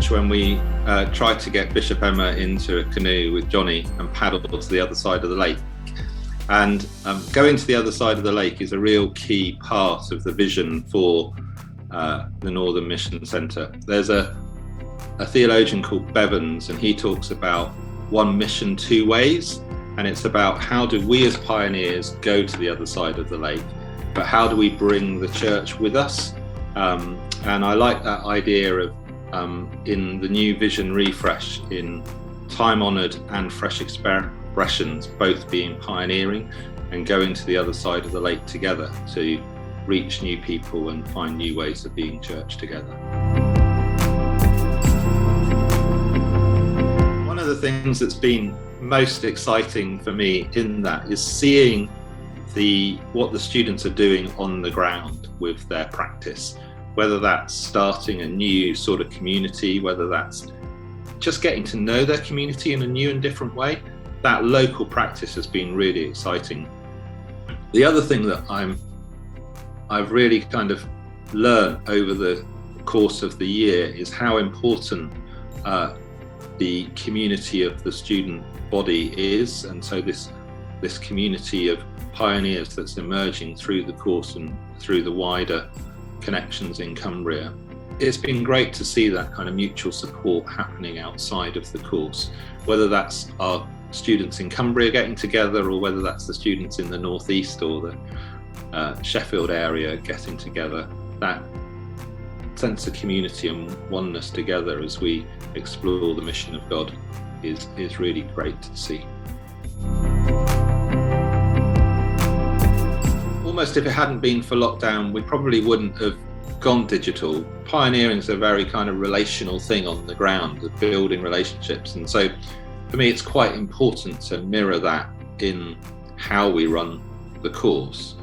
launch when we tried to get Bishop Emma into a canoe with Johnny and paddle to the other side of the lake. And going to the other side of the lake is a real key part of the vision for the Northern Mission Centre. There's a theologian called Bevans, and he talks about one mission, two ways. And it's about how do we as pioneers go to the other side of the lake, but how do we bring the church with us? And I like that idea of in the new vision refresh, in time-honoured and fresh expressions, both being pioneering and going to the other side of the lake together to reach new people and find new ways of being church together. One of the things that's been most exciting for me in that is seeing what the students are doing on the ground with their practice, whether that's starting a new sort of community, whether that's just getting to know their community in a new and different way. That local practice has been really exciting. The other thing that I've really kind of learned over the course of the year is how important the community of the student body is, and so this community of pioneers that's emerging through the course and through the wider connections in Cumbria. It's been great to see that kind of mutual support happening outside of the course, whether that's our students in Cumbria getting together or whether that's the students in the northeast or the Sheffield area getting together. That sense of community and oneness together as we explore the mission of God is really great to see. Almost if it hadn't been for lockdown, we probably wouldn't have gone digital. Pioneering is a very kind of relational thing on the ground, of building relationships. And so for me, it's quite important to mirror that in how we run the course.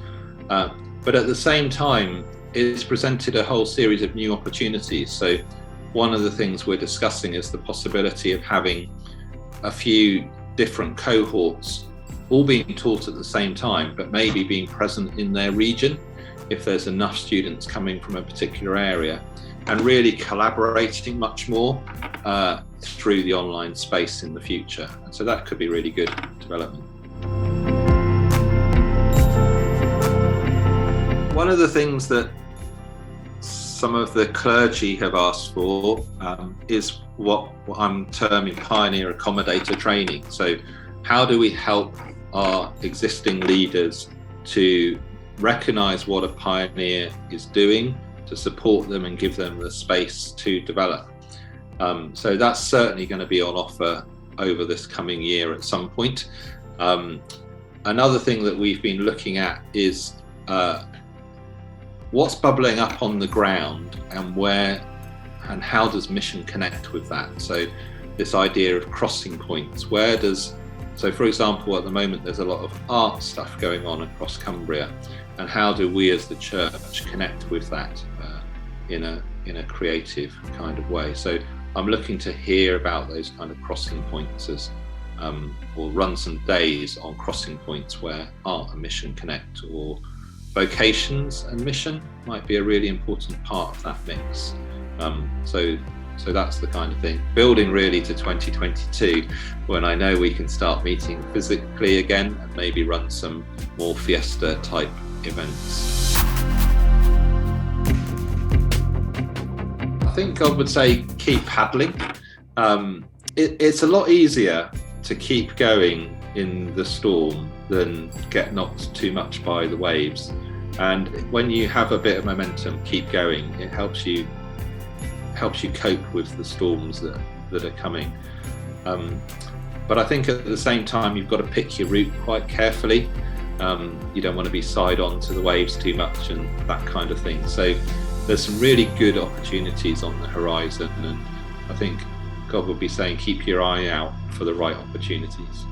But at the same time, it's presented a whole series of new opportunities. So one of the things we're discussing is the possibility of having a few different cohorts all being taught at the same time, but maybe being present in their region if there's enough students coming from a particular area, and really collaborating much more through the online space in the future. And so that could be really good development. One of the things that some of the clergy have asked for is what I'm terming pioneer accommodator training. So how do we help our existing leaders to recognise what a pioneer is doing, to support them and give them the space to develop? So that's certainly going to be on offer over this coming year at some point. Another thing that we've been looking at is what's bubbling up on the ground and where and how does mission connect with that? So this idea of crossing points, so for example, at the moment there's a lot of art stuff going on across Cumbria, and how do we as the church connect with that in a creative kind of way? So I'm looking to hear about those kind of crossing points or run some days on crossing points where art and mission connect, or vocations and mission might be a really important part of that mix. So that's the kind of thing. Building really to 2022, when I know we can start meeting physically again and maybe run some more fiesta type events. I think God would say keep paddling. It's a lot easier to keep going in the storm than get knocked too much by the waves. And when you have a bit of momentum, keep going. It helps you cope with the storms that are coming. But I think at the same time, you've got to pick your route quite carefully. You don't want to be side on to the waves too much and that kind of thing. So there's some really good opportunities on the horizon, and I think God would be saying keep your eye out for the right opportunities.